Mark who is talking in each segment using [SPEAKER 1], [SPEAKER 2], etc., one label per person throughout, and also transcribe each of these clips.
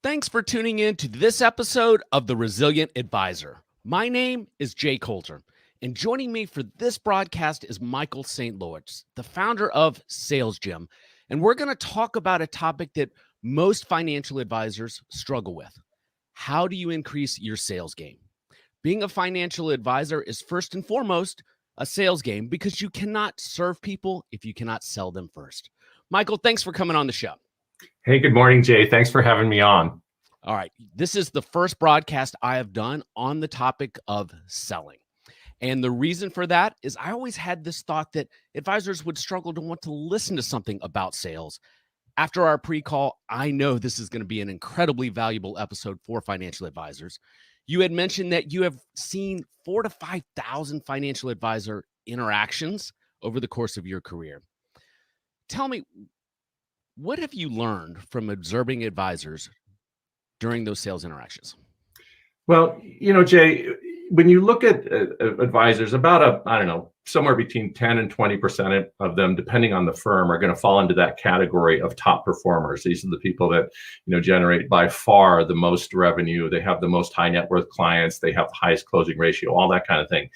[SPEAKER 1] Thanks for tuning in to this episode of The Resilient Advisor. My name is Jay Coulter, and joining me for this broadcast is Michael St. Louis, the founder of Sales Gym. And we're going to talk about a topic that most financial advisors struggle with. How do you increase your sales game? Being a financial advisor is first and foremost a sales game because you cannot serve people if you cannot sell them first. Michael, thanks for coming on the show.
[SPEAKER 2] Hey, good morning, Jay. Thanks for having me on.
[SPEAKER 1] All right. This is the first broadcast I have done on the topic of selling. And the reason for that is I always had this thought that advisors would struggle to want to listen to something about sales. After our pre-call, I know this is going to be an incredibly valuable episode for financial advisors. You had mentioned that you have seen 4,000 to 5,000 financial advisor interactions over the course of your career. Tell me, what have you learned from observing advisors during those sales interactions?
[SPEAKER 2] Well, Jay, when you look at advisors, about somewhere between 10 and 20% of them, depending on the firm, are going to fall into that category of top performers. These are the people that, generate by far the most revenue. They have the most high net worth clients. They have the highest closing ratio, all that kind of thing.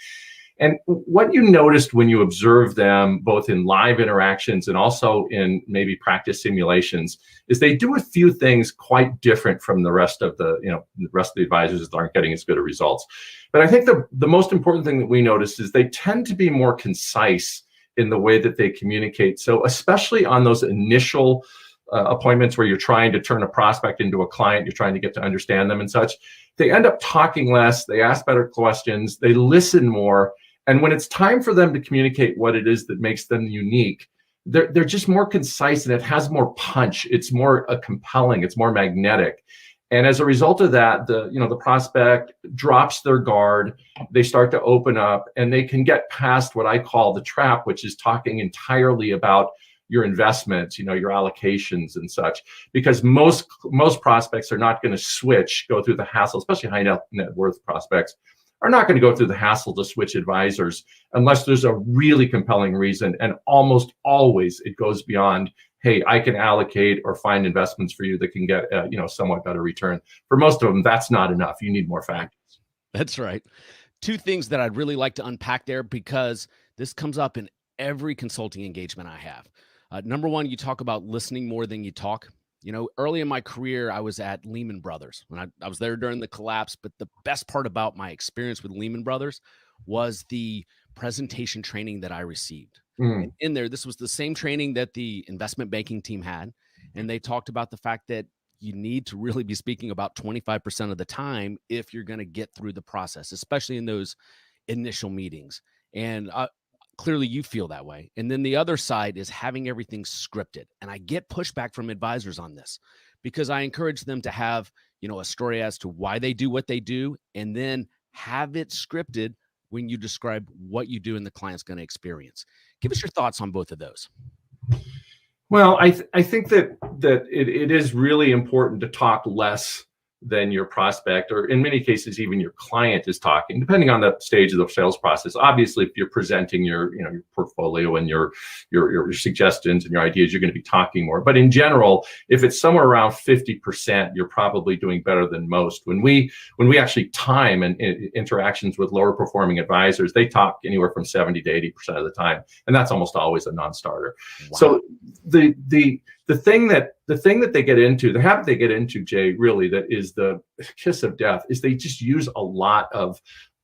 [SPEAKER 2] And what you noticed when you observe them, both in live interactions and also in maybe practice simulations, is they do a few things quite different from the rest of the advisors that aren't getting as good of results. But I think the most important thing that we noticed is they tend to be more concise in the way that they communicate. So especially on those initial appointments where you're trying to turn a prospect into a client, you're trying to get to understand them and such, they end up talking less, they ask better questions, they listen more. And when it's time for them to communicate what it is that makes them unique, they're just more concise and it has more punch. It's more compelling. It's more magnetic. And as a result of that, the prospect drops their guard. They start to open up and they can get past what I call the trap, which is talking entirely about your investments, your allocations and such, because most prospects are not going to go through the hassle, especially high net worth prospects are not going to go through the hassle to switch advisors unless there's a really compelling reason. And almost always it goes beyond, hey, I can allocate or find investments for you that can get somewhat better return. For most of them, that's not enough. You need more factors.
[SPEAKER 1] That's right. Two things that I'd really like to unpack there, because this comes up in every consulting engagement I have. Number one, you talk about listening more than you talk. Early in my career, I was at Lehman Brothers when I was there during the collapse. But the best part about my experience with Lehman Brothers was the presentation training that I received. And in there, this was the same training that the investment banking team had. And they talked about the fact that you need to really be speaking about 25% of the time if you're going to get through the process, especially in those initial meetings. And clearly you feel that way. And then the other side is having everything scripted. And I get pushback from advisors on this because I encourage them to have, a story as to why they do what they do, and then have it scripted when you describe what you do and the client's going to experience. Give us your thoughts on both of those.
[SPEAKER 2] Well, I think that it is really important to talk less than your prospect, or in many cases, even your client is talking, depending on the stage of the sales process. Obviously, if you're presenting your portfolio and your suggestions and your ideas, you're going to be talking more. But in general, if it's somewhere around 50%, you're probably doing better than most. When we actually time and interactions with lower performing advisors, they talk anywhere from 70 to 80% of the time, and that's almost always a non-starter. Wow. So the thing that they get into, the habit they get into, Jay, really, that is the kiss of death, is they just use a lot of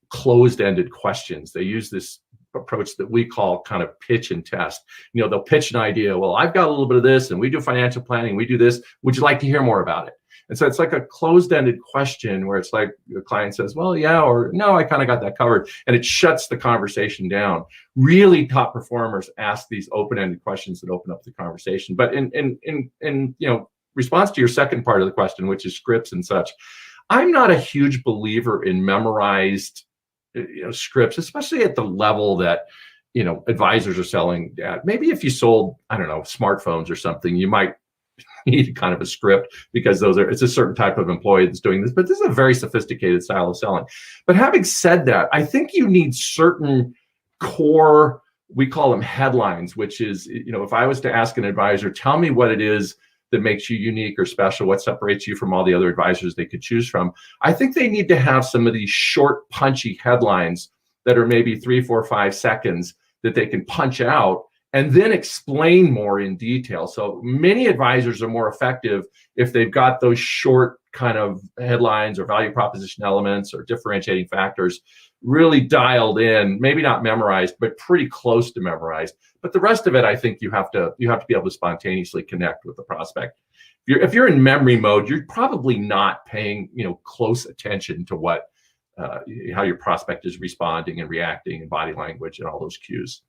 [SPEAKER 2] closed-ended questions. They use this approach that we call kind of pitch and test. They'll pitch an idea. Well, I've got a little bit of this, and we do financial planning. We do this. Would you like to hear more about it? And so it's like a closed-ended question where it's like the client says, well, yeah, or no, I kind of got that covered. And it shuts the conversation down. Really top performers ask these open-ended questions that open up the conversation. But in response to your second part of the question, which is scripts and such, I'm not a huge believer in memorized scripts, especially at the level that advisors are selling at. Maybe if you sold, smartphones or something, you might need kind of a script because it's a certain type of employee that's doing this, but this is a very sophisticated style of selling. But having said that, I think you need certain core, we call them headlines, which is, if I was to ask an advisor, tell me what it is that makes you unique or special? What separates you from all the other advisors they could choose from? I think they need to have some of these short, punchy headlines that are maybe 3, 4, 5 seconds that they can punch out and then explain more in detail. So many advisors are more effective if they've got those short kind of headlines or value proposition elements or differentiating factors really dialed in, maybe not memorized, but pretty close to memorized. But the rest of it, I think you have to be able to spontaneously connect with the prospect. If you're in memory mode, you're probably not paying close attention to what how your prospect is responding and reacting and body language and all those cues.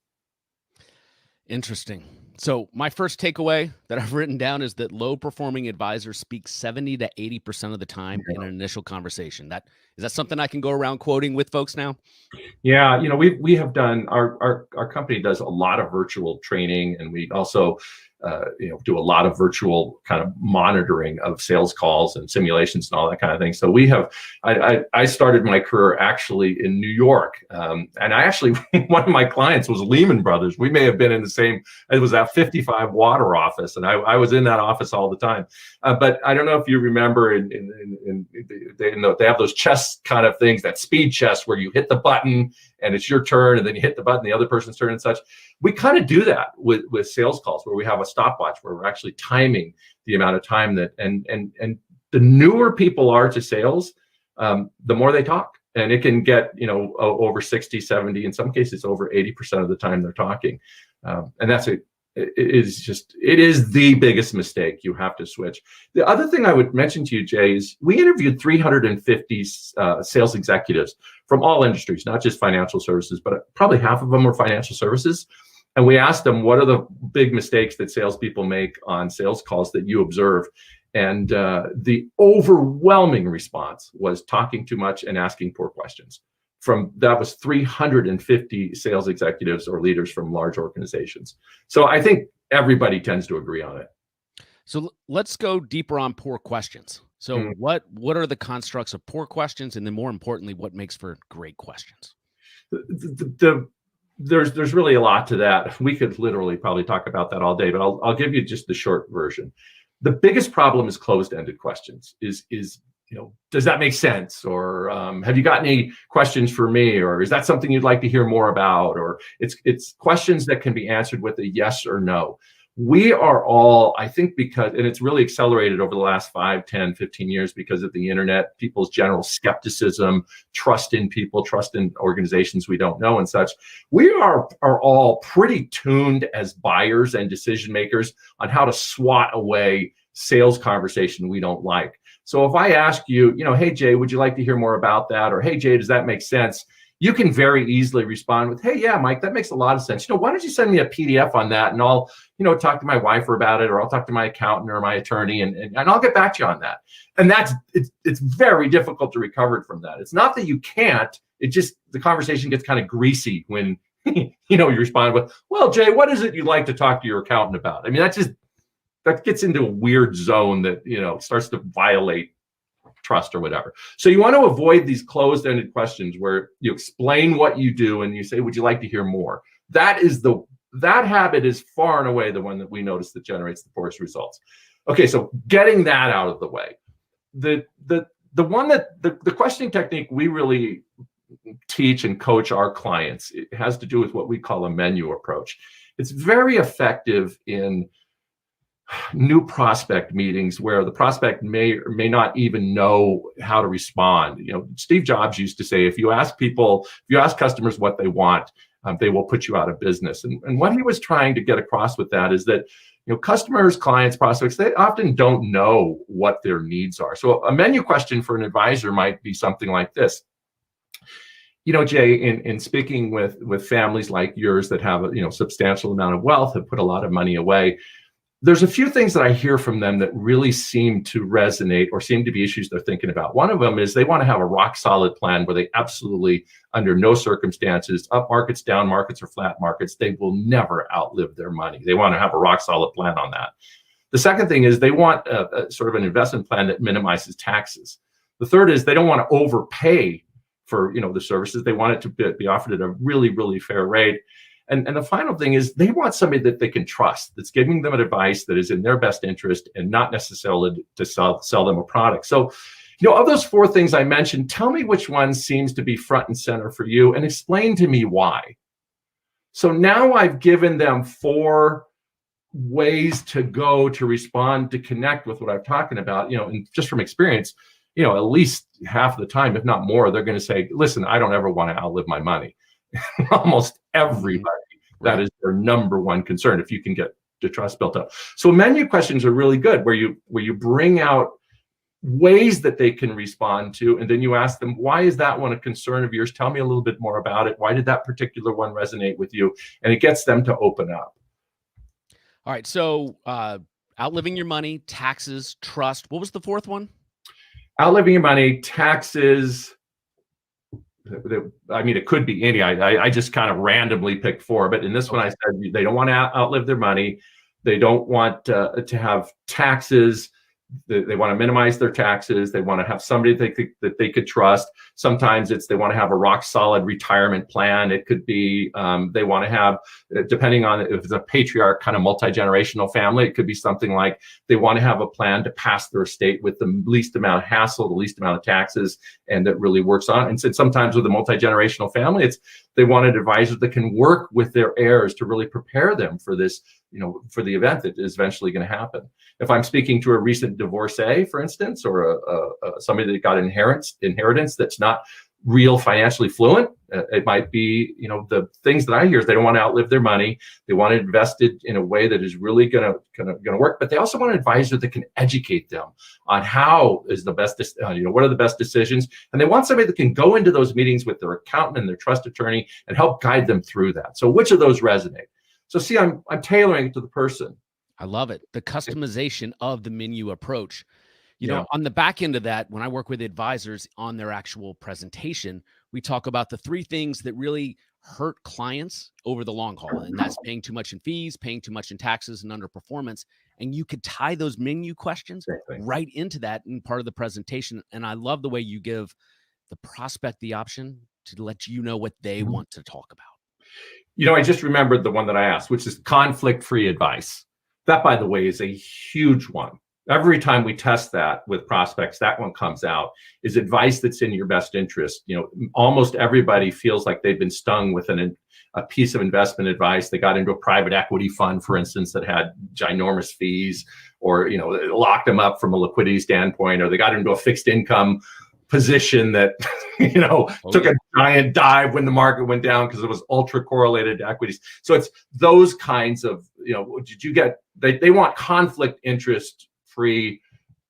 [SPEAKER 1] Interesting. So my first takeaway that I've written down is that low performing advisors speak 70 to 80% of the time in an initial conversation. Is that something I can go around quoting with folks now?
[SPEAKER 2] Yeah, we have done our company does a lot of virtual training, and we also do a lot of virtual kind of monitoring of sales calls and simulations and all that kind of thing. So I started my career actually in New York, and I actually one of my clients was Lehman Brothers. We may have been in the same. It was that 55 Water office, and I was in that office all the time. But I don't know if you remember, they have those chess kind of things, that speed chess where you hit the button and it's your turn, and then you hit the button, the other person's turn and such. We kind of do that with sales calls where we have a stopwatch where we're actually timing the amount of time that, and the newer people are to sales, the more they talk. And it can get, over 60, 70, in some cases over 80% of the time they're talking. And it is the biggest mistake. You have to switch. The other thing I would mention to you, Jay, is we interviewed 350 sales executives from all industries, not just financial services, but probably half of them were financial services. And we asked them, what are the big mistakes that salespeople make on sales calls that you observe? And the overwhelming response was talking too much and asking poor questions. That was 350 sales executives or leaders from large organizations. So I think everybody tends to agree on it.
[SPEAKER 1] So let's go deeper on poor questions. So what are the constructs of poor questions, and then more importantly, what makes for great questions?
[SPEAKER 2] There's really a lot to that. We could literally probably talk about that all day, but I'll give you just the short version. The biggest problem is closed-ended questions. Does that make sense? Or have you got any questions for me? Or is that something you'd like to hear more about? Or it's questions that can be answered with a yes or no. We are all, I think, and it's really accelerated over the last 5, 10, 15 years because of the internet, people's general skepticism, trust in people, trust in organizations we don't know and such. We are all pretty tuned as buyers and decision makers on how to swat away sales conversation we don't like. So if I ask you, hey, Jay, would you like to hear more about that? Or, hey, Jay, does that make sense? You can very easily respond with, hey, yeah, Mike, that makes a lot of sense. Why don't you send me a PDF on that, and I'll, talk to my wife about it, or I'll talk to my accountant or my attorney, and I'll get back to you on that. And it's very difficult to recover from that. It's not that you can't, it just, the conversation gets kind of greasy when, you respond with, well, Jay, what is it you'd like to talk to your accountant about? I mean, that gets into a weird zone that, starts to violate trust or whatever. So you want to avoid these closed-ended questions where you explain what you do and you say, would you like to hear more? That habit is far and away the one that we notice that generates the poorest results. Okay, so getting that out of the way. The questioning technique we really teach and coach our clients, it has to do with what we call a menu approach. It's very effective in new prospect meetings where the prospect may or may not even know how to respond. Steve Jobs used to say, if you ask customers what they want, they will put you out of business. And what he was trying to get across with that is that, customers, clients, prospects, they often don't know what their needs are. So a menu question for an advisor might be something like this. Jay, in speaking with families like yours that have a substantial amount of wealth, have put a lot of money away, there's a few things that I hear from them that really seem to resonate or seem to be issues they're thinking about. One of them is they want to have a rock solid plan where they absolutely, under no circumstances, up markets, down markets, or flat markets, they will never outlive their money. They want to have a rock solid plan on that. The second thing is they want a sort of an investment plan that minimizes taxes. The third is they don't want to overpay for the services. They want it to be offered at a really, really fair rate. And the final thing is they want somebody that they can trust, that's giving them advice that is in their best interest and not necessarily to sell them a product. So, of those 4 things I mentioned, tell me which one seems to be front and center for you and explain to me why. So now I've given them 4 ways to go to respond, to connect with what I'm talking about, and just from experience, at least half the time, if not more, they're going to say, listen, I don't ever want to outlive my money. Almost everybody, that is their number one concern, if you can get the trust built up. So menu questions are really good, where you bring out ways that they can respond to, and then you ask them, why is that one a concern of yours? Tell me a little bit more about it. Why did that particular one resonate with you? And it gets them to open up.
[SPEAKER 1] All right. So outliving your money, taxes, trust. What was the 4th one?
[SPEAKER 2] Outliving your money, taxes. I mean, it could be any. I just kind of randomly picked 4, but in this one, I said they don't want to outlive their money. They don't want to have taxes. They want to minimize their taxes. They want to have somebody that they could trust. Sometimes they want to have a rock solid retirement plan. It could be they want to have, depending on if it's a patriarch kind of multi-generational family, it could be something like they want to have a plan to pass their estate with the least amount of hassle, the least amount of taxes, and that really works on. And so sometimes with a multi-generational family, they want an advisor that can work with their heirs to really prepare them for this, for the event that is eventually going to happen. If I'm speaking to a recent divorcee, for instance, or somebody that got inheritance that's not real financially fluent, it might be, the things that I hear is they don't want to outlive their money. They want to invest it in a way that is really going to work, but they also want an advisor that can educate them on how is the best, what are the best decisions. And they want somebody that can go into those meetings with their accountant and their trust attorney and help guide them through that. So which of those resonate? So see, I'm tailoring it to the person.
[SPEAKER 1] I love it. The customization of the menu approach. On the back end of that, when I work with advisors on their actual presentation, we talk about the 3 things that really hurt clients over the long haul. And that's paying too much in fees, paying too much in taxes, and underperformance. And you could tie those menu questions right into that in part of the presentation. And I love the way you give the prospect the option to let you know what they want to talk about.
[SPEAKER 2] I just remembered the one that I asked, which is conflict-free advice. That, by the way, is a huge one. Every time we test that with prospects, that one comes out, is advice that's in your best interest. Almost everybody feels like they've been stung with a piece of investment advice. They got into a private equity fund, for instance, that had ginormous fees, or, it locked them up from a liquidity standpoint, or they got into a fixed income position that, took a giant dive when the market went down because it was ultra correlated to equities. So it's those kinds of, they want conflict interest free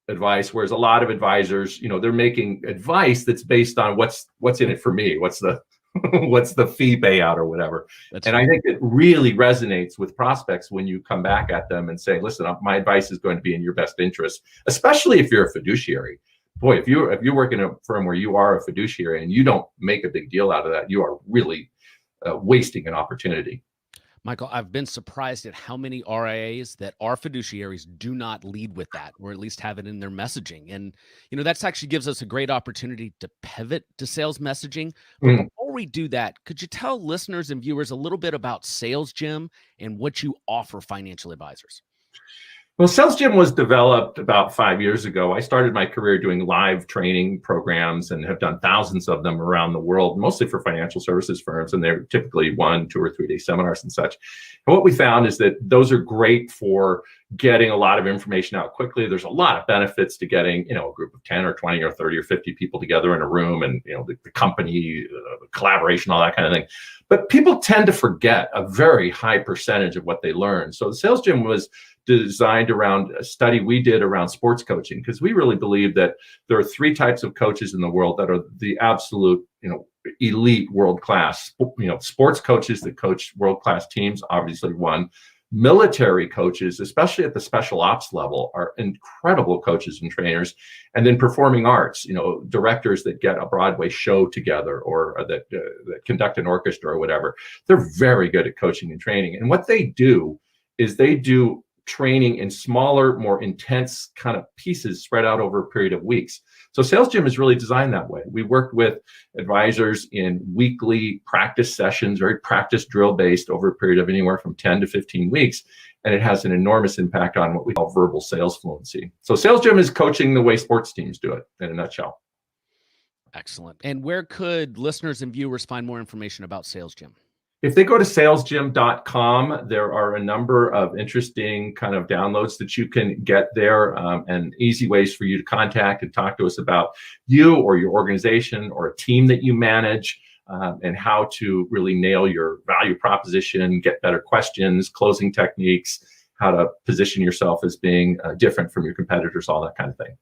[SPEAKER 2] advice, whereas a lot of advisors, they're making advice that's based on what's in it for me, what's the fee payout or whatever. I think it really resonates with prospects when you come back at them and say, listen, my advice is going to be in your best interest, especially if you're a fiduciary. Boy, if you work in a firm where you are a fiduciary and you don't make a big deal out of that, you are really wasting an opportunity.
[SPEAKER 1] Michael, I've been surprised at how many RIAs that are fiduciaries do not lead with that, or at least have it in their messaging. And, that's actually gives us a great opportunity to pivot to sales messaging. But before we do that, could you tell listeners and viewers a little bit about Sales Gym and what you offer financial advisors?
[SPEAKER 2] Well, Sales Gym was developed about 5 years ago. I started my career doing live training programs and have done thousands of them around the world, mostly for financial services firms. And they're typically 1, 2, or 3 day seminars and such. And what we found is that those are great for getting a lot of information out quickly. There's a lot of benefits to getting, a group of 10 or 20 or 30 or 50 people together in a room, and, the company, collaboration, all that kind of thing. But people tend to forget a very high percentage of what they learn. So the Sales Gym was designed around a study we did around sports coaching, because we really believe that there are 3 types of coaches in the world that are the absolute, elite world class. Sports coaches that coach world class teams, obviously one. Military coaches, especially at the special ops level, are incredible coaches and trainers. And then performing arts, directors that get a Broadway show together, or that conduct an orchestra or whatever. They're very good at coaching and training. And what they do is they do training in smaller, more intense kind of pieces spread out over a period of weeks. So Sales Gym is really designed that way. We worked with advisors in weekly practice sessions, very practice drill based over a period of anywhere from 10 to 15 weeks. And it has an enormous impact on what we call verbal sales fluency. So Sales Gym is coaching the way sports teams do it in a nutshell.
[SPEAKER 1] Excellent. And where could listeners and viewers find more information about Sales Gym?
[SPEAKER 2] If they go to salesgym.com, there are a number of interesting kind of downloads that you can get there, and easy ways for you to contact and talk to us about you or your organization or a team that you manage, and how to really nail your value proposition, get better questions, closing techniques, how to position yourself as being different from your competitors, all that kind of thing.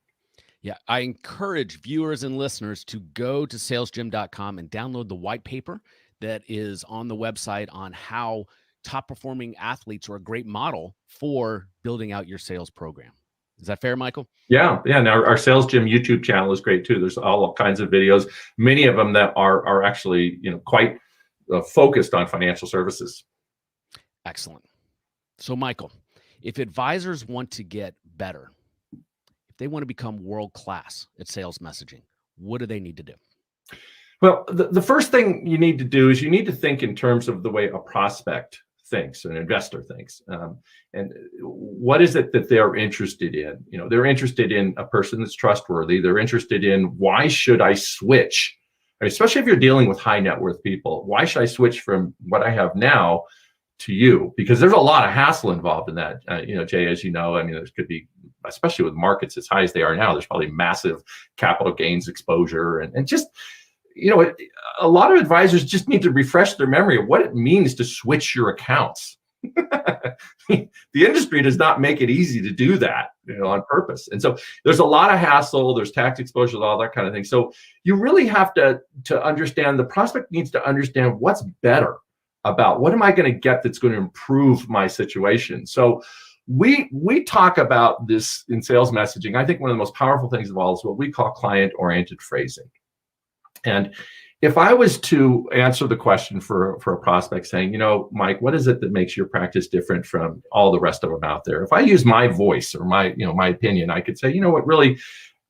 [SPEAKER 1] Yeah, I encourage viewers and listeners to go to salesgym.com and download the white paper that is on the website on how top performing athletes are a great model for building out your sales program. Is that fair, Michael?
[SPEAKER 2] Yeah. And our Sales Gym YouTube channel is great too. There's all kinds of videos, many of them that are actually, quite focused on financial services.
[SPEAKER 1] Excellent. So, Michael, if advisors want to get better, if they want to become world class at sales messaging, what do they need to do?
[SPEAKER 2] Well, the first thing you need to do is you need to think in terms of the way a prospect thinks, an investor thinks, and what is it that they're interested in? They're interested in a person that's trustworthy. They're interested in, why should I switch? I mean, especially if you're dealing with high net worth people, why should I switch from what I have now to you? Because there's a lot of hassle involved in that. Jay, as you know, I mean, there could be, especially with markets as high as they are now, there's probably massive capital gains exposure and just, a lot of advisors just need to refresh their memory of what it means to switch your accounts. The industry does not make it easy to do that, on purpose. And so there's a lot of hassle, there's tax exposure, all that kind of thing. So you really have to understand, the prospect needs to understand what's better about what am I going to get that's going to improve my situation. So we talk about this in sales messaging. I think one of the most powerful things of all is what we call client-oriented phrasing. And if I was to answer the question for a prospect saying, Mike, what is it that makes your practice different from all the rest of them out there? If I use my voice or my opinion, I could say, what really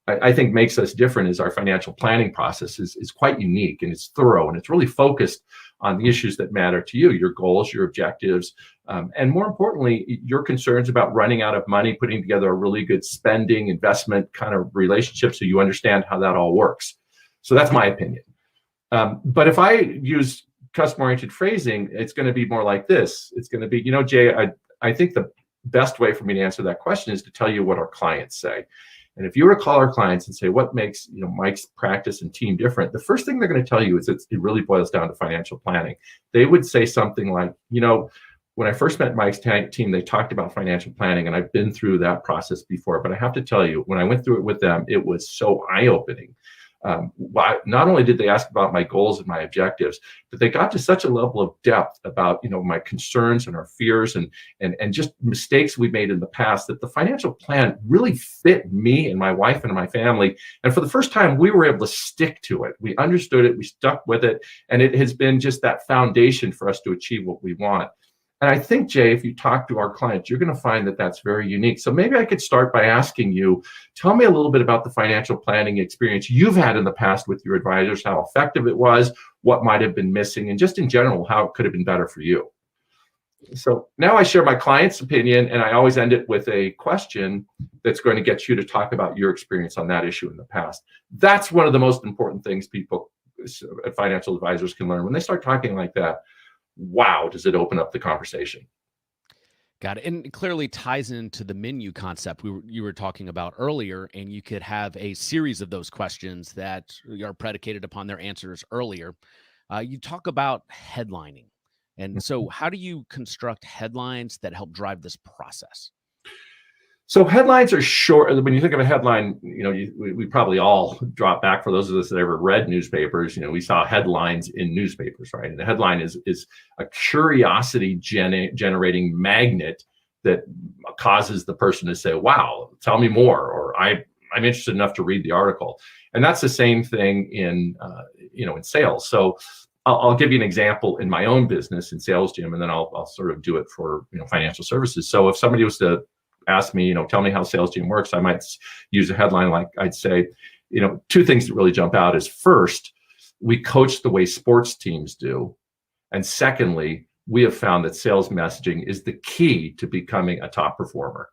[SPEAKER 2] I think makes us different is our financial planning process is quite unique, and it's thorough, and it's really focused on the issues that matter to you, your goals, your objectives, and more importantly, your concerns about running out of money, putting together a really good spending, investment kind of relationship so you understand how that all works. So that's my opinion. But if I use customer-oriented phrasing, it's going to be more like this. It's going to be, Jay, I think the best way for me to answer that question is to tell you what our clients say. And if you were to call our clients and say, what makes Mike's practice and team different? The first thing they're going to tell you is it really boils down to financial planning. They would say something like, when I first met Mike's team, they talked about financial planning, and I've been through that process before. But I have to tell you, when I went through it with them, it was so eye-opening. Not only did they ask about my goals and my objectives, but they got to such a level of depth about my concerns and our fears and just mistakes we made in the past, that the financial plan really fit me and my wife and my family. And for the first time, we were able to stick to it. We understood it, we stuck with it, and it has been just that foundation for us to achieve what we want. And I think, Jay, if you talk to our clients, you're going to find that that's very unique. So maybe I could start by asking you, tell me a little bit about the financial planning experience you've had in the past with your advisors, how effective it was, what might have been missing, and just in general, how it could have been better for you. So now I share my client's opinion, and I always end it with a question that's going to get you to talk about your experience on that issue in the past. That's one of the most important things people, financial advisors, can learn. When they start talking like that, wow, does it open up the conversation.
[SPEAKER 1] Got it. And it clearly ties into the menu concept you were talking about earlier, and you could have a series of those questions that are predicated upon their answers earlier. You talk about headlining. And so how do you construct headlines that help drive this process?
[SPEAKER 2] So headlines are short. When you think of a headline, we probably all drop back. For those of us that ever read newspapers, we saw headlines in newspapers, right? And the headline is a curiosity generating magnet that causes the person to say, wow, tell me more, or I'm interested enough to read the article. And that's the same thing in sales. So I'll give you an example in my own business in sales, Jim, and then I'll sort of do it for financial services. So if somebody was to ask me, tell me how Sales Gym works, I might use a headline like I'd say, two things that really jump out is first, we coach the way sports teams do. And secondly, we have found that sales messaging is the key to becoming a top performer.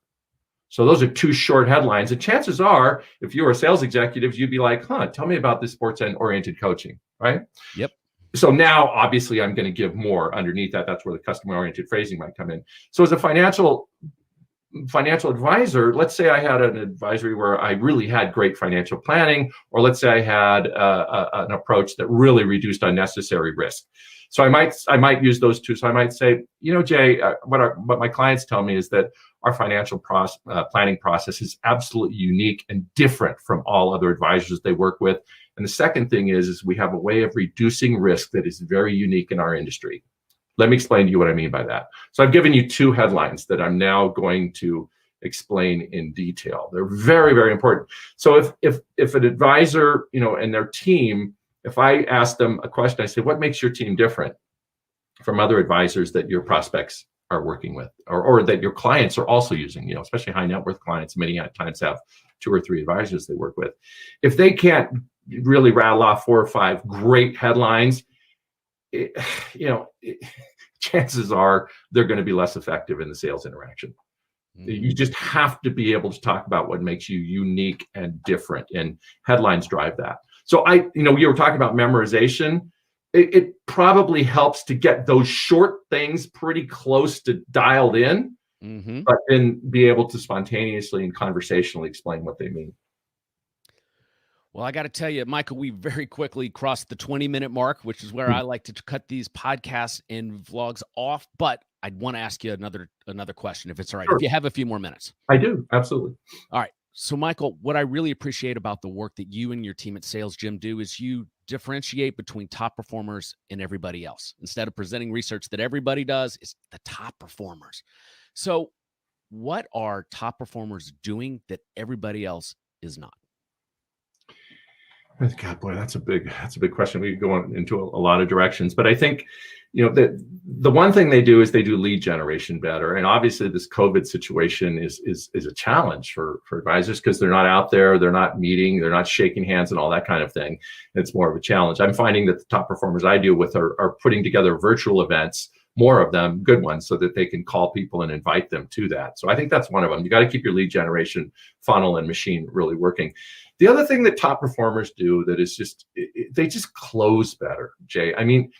[SPEAKER 2] So those are two short headlines. And chances are, if you were a sales executive, you'd be like, tell me about this sports-oriented coaching, right?
[SPEAKER 1] Yep.
[SPEAKER 2] So now, obviously, I'm going to give more underneath that. That's where the customer-oriented phrasing might come in. So as a financial advisor, let's say I had an advisory where I really had great financial planning, or let's say I had an approach that really reduced unnecessary risk. So I might use those two. So I might say, Jay, what my clients tell me is that our financial planning process is absolutely unique and different from all other advisors they work with. And the second thing is we have a way of reducing risk that is very unique in our industry. Let me explain to you what I mean by that. So I've given you two headlines that I'm now going to explain in detail. They're very, very important. So if an advisor, and their team, if I ask them a question, I say, what makes your team different from other advisors that your prospects are working with, or that your clients are also using, especially high net worth clients, many times have 2 or 3 advisors they work with. If they can't really rattle off 4 or 5 great headlines, chances are they're going to be less effective in the sales interaction. You just have to be able to talk about what makes you unique and different, and headlines drive that. So you were talking about memorization. It probably helps to get those short things pretty close to dialed in, but then be able to spontaneously and conversationally explain what they mean.
[SPEAKER 1] Well, I got to tell you, Michael, we very quickly crossed the 20-minute mark, which is where I like to cut these podcasts and vlogs off. But I'd want to ask you another question, if it's all right. Sure. If you have a few more minutes.
[SPEAKER 2] I do. Absolutely.
[SPEAKER 1] All right. So, Michael, what I really appreciate about the work that you and your team at Sales Gym do is you differentiate between top performers and everybody else. Instead of presenting research that everybody does, it's the top performers. So what are top performers doing that everybody else is not?
[SPEAKER 2] God, boy, that's a big question. We could go into a lot of directions, but I think, the one thing they do is they do lead generation better. And obviously this COVID situation is a challenge for advisors, because they're not out there, they're not meeting, they're not shaking hands and all that kind of thing. It's more of a challenge. I'm finding that the top performers I deal with are putting together virtual events, more of them, good ones, so that they can call people and invite them to that. So I think that's one of them. You got to keep your lead generation funnel and machine really working. The other thing that top performers do that is they just close better, Jay. I mean,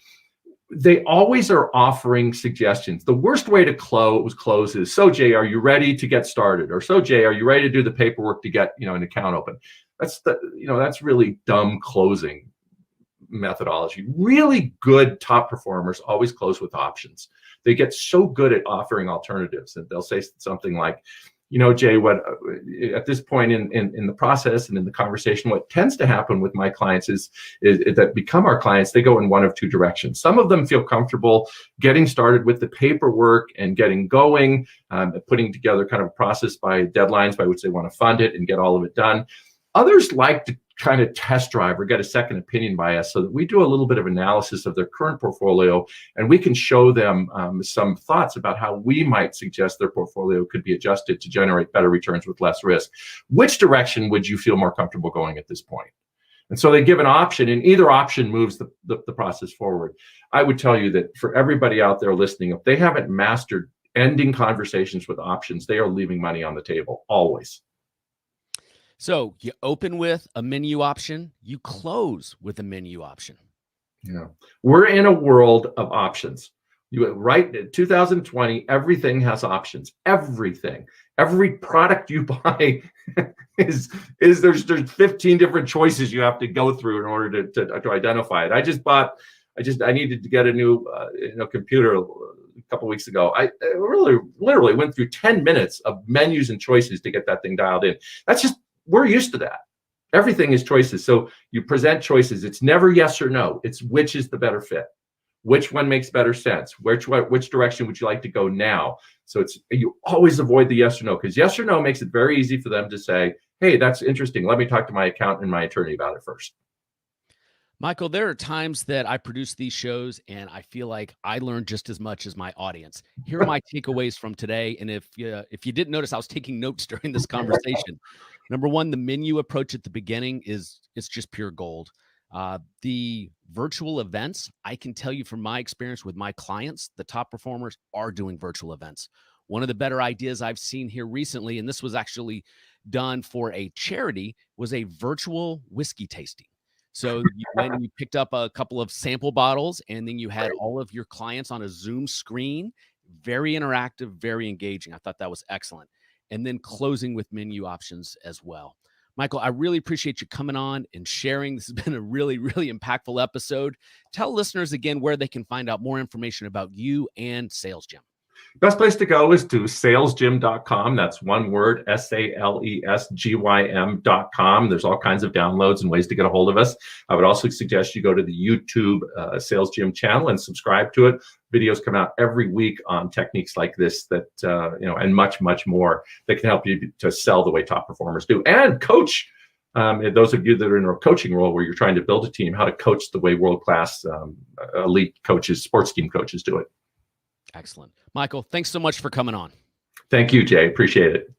[SPEAKER 2] they always are offering suggestions. The worst way to close is, so Jay, are you ready to get started? Or, so Jay, are you ready to do the paperwork to get an account open? That's really dumb closing methodology. Really good top performers always close with options. They get so good at offering alternatives that they'll say something like, Jay, what at this point in the process and in the conversation, what tends to happen with my clients is that become our clients, they go in one of 2 directions. Some of them feel comfortable getting started with the paperwork and getting going, putting together kind of a process by deadlines by which they want to fund it and get all of it done. Others like to kind of test drive or get a second opinion by us, so that we do a little bit of analysis of their current portfolio, and we can show them some thoughts about how we might suggest their portfolio could be adjusted to generate better returns with less risk. Which direction would you feel more comfortable going at this point? And so they give an option, and either option moves the process forward. I would tell you that for everybody out there listening, if they haven't mastered ending conversations with options, they are leaving money on the table, always.
[SPEAKER 1] So you open with a menu option, you close with a menu option.
[SPEAKER 2] Yeah, we're in a world of options. Right in 2020, everything has options. Everything, every product you buy is there's 15 different choices you have to go through in order to identify it. I needed to get a new computer a couple of weeks ago. I really literally went through 10 minutes of menus and choices to get that thing dialed in. We're used to that. Everything is choices. So you present choices. It's never yes or no. It's which is the better fit. Which one makes better sense? Which direction would you like to go now? So you always avoid the yes or no, because yes or no makes it very easy for them to say, hey, that's interesting. Let me talk to my accountant and my attorney about it first.
[SPEAKER 1] Michael, there are times that I produce these shows and I feel like I learn just as much as my audience. Here are my takeaways from today. And if you didn't notice, I was taking notes during this conversation. Number one, the menu approach at the beginning is it's just pure gold. The virtual events, I can tell you from my experience with my clients, the top performers are doing virtual events. One of the better ideas I've seen here recently, and this was actually done for a charity, was a virtual whiskey tasting. So you went and you picked up a couple of sample bottles, and then you had all of your clients on a Zoom screen. Very interactive, very engaging. I thought that was excellent. And then closing with menu options as well. Michael, I really appreciate you coming on and sharing. This has been a really, really impactful episode. Tell listeners again where they can find out more information about you and Sales Gym.
[SPEAKER 2] Best place to go is to salesgym.com. That's one word, SALESGYM.com. There's all kinds of downloads and ways to get a hold of us. I would also suggest you go to the YouTube Sales Gym channel and subscribe to it. Videos come out every week on techniques like this that, and much, much more that can help you to sell the way top performers do and coach. Those of you that are in a coaching role where you're trying to build a team, how to coach the way world-class elite coaches, sports team coaches do it.
[SPEAKER 1] Excellent. Michael, thanks so much for coming on.
[SPEAKER 2] Thank you, Jay. Appreciate it.